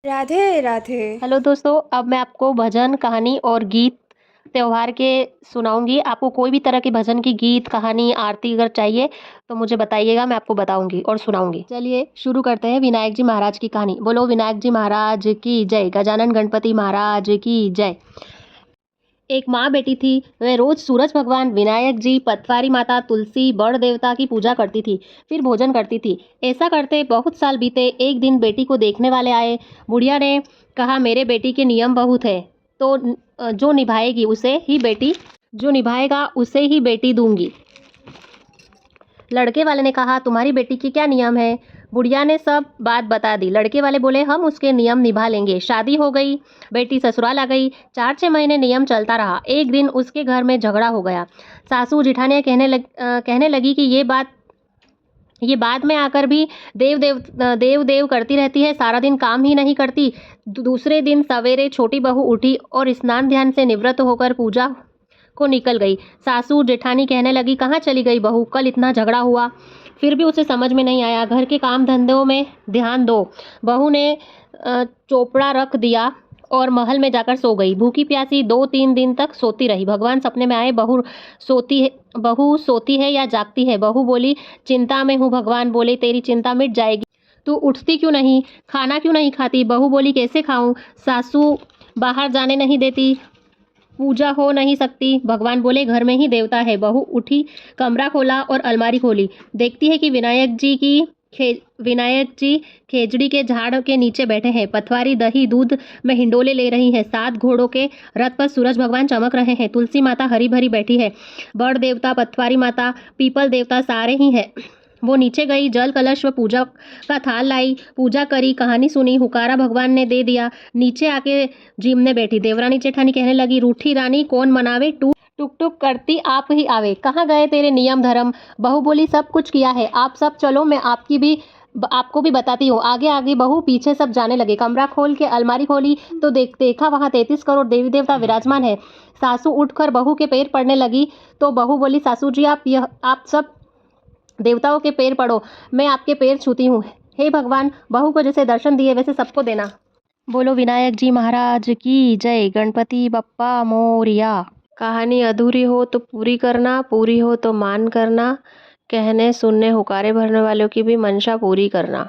Radhe Radhe. Hello दोस्तों, अब मैं आपको भजन, कहानी और गीत त्योहार के सुनाऊंगी। आपको कोई भी तरह के भजन की गीत, कहानी, आरती अगर चाहिए तो मुझे बताइएगा, मैं आपको बताऊंगी और सुनाऊंगी। चलिए शुरू करते हैं विनायक जी महाराज की कहानी। बोलो विनायक जी महाराज की जय, गजानन गणपति महाराज की जय। एक माँ बेटी थी। वह रोज सूरज भगवान, विनायक जी, पटवारी माता, तुलसी, बड़ देवता की पूजा करती थी, फिर भोजन करती थी। ऐसा करते बहुत साल बीते। एक दिन बेटी को देखने वाले आए। बुढ़िया ने कहा, मेरे बेटी के नियम बहुत है, तो जो निभाएगी उसे ही बेटी जो निभाएगा उसे ही बेटी दूंगी। लड़के वाले ने कहा, तुम्हारी बेटी के क्या नियम है? बुढ़िया ने सब बात बता दी। लड़के वाले बोले, हम उसके नियम निभा लेंगे। शादी हो गई, बेटी ससुराल आ गई। 4-6 महीने नियम चलता रहा। एक दिन उसके घर में झगड़ा हो गया। सासू जिठानियाँ कहने लगी कि ये बाद में आकर भी देव देव करती रहती है, सारा दिन काम ही नहीं करती। दूसरे दिन सवेरे छोटी बहू उठी और स्नान ध्यान से निवृत्त होकर पूजा को निकल गई। सासू जेठानी कहने लगी, कहाँ चली गई बहू? कल इतना झगड़ा हुआ, फिर भी उसे समझ में नहीं आया। घर के काम धंधों में ध्यान दो। बहू ने चोपड़ा रख दिया और महल में जाकर सो गई। भूखी प्यासी 2-3 दिन तक सोती रही। भगवान सपने में आए। बहू सोती है या जागती है? बहू बोली, चिंता में हूँ। भगवान बोले, तेरी चिंता मिट जाएगी, तू उठती क्यों नहीं? खाना क्यों नहीं खाती? बहू बोली, कैसे खाऊं? सासू बाहर जाने नहीं देती, पूजा हो नहीं सकती। भगवान बोले, घर में ही देवता है। बहू उठी, कमरा खोला और अलमारी खोली। देखती है कि विनायक जी खेजड़ी के झाड़ के नीचे बैठे हैं। पथवारी दही दूध में हिंडोले ले रही है। 7 घोड़ों के रथ पर सूरज भगवान चमक रहे हैं। तुलसी माता हरी भरी बैठी है। बड़ देवता, पथवारी माता, पीपल देवता सारे ही हैं। वो नीचे गई, जल कलश व पूजा का थाल लाई, पूजा करी, कहानी सुनी, हुकारा भगवान ने दे दिया। नीचे आके जीमने बैठी। देवरानी जेठानी कहने लगी, रूठी रानी कौन मनावे, टुक टुक करती आप ही आवे, कहाँ गए तेरे नियम धर्म? बहू बोली, सब कुछ किया है, आप सब चलो, मैं आपको भी बताती हूँ। आगे आगे बहू, पीछे सब जाने लगे। कमरा खोल के अलमारी खोली तो देखा वहाँ 33 करोड़ देवी देवता विराजमान है। सासू उठकर बहू के पैर पड़ने लगी तो बहू बोली, सासू जी आप सब देवताओं के पैर पड़ो, मैं आपके पैर छूती हूँ। हे भगवान, बहू को जैसे दर्शन दिए वैसे सबको देना। बोलो विनायक जी महाराज की जय, गणपति बप्पा मोरिया। कहानी अधूरी हो तो पूरी करना, पूरी हो तो मान करना, कहने सुनने हुकारे भरने वालों की भी मंशा पूरी करना।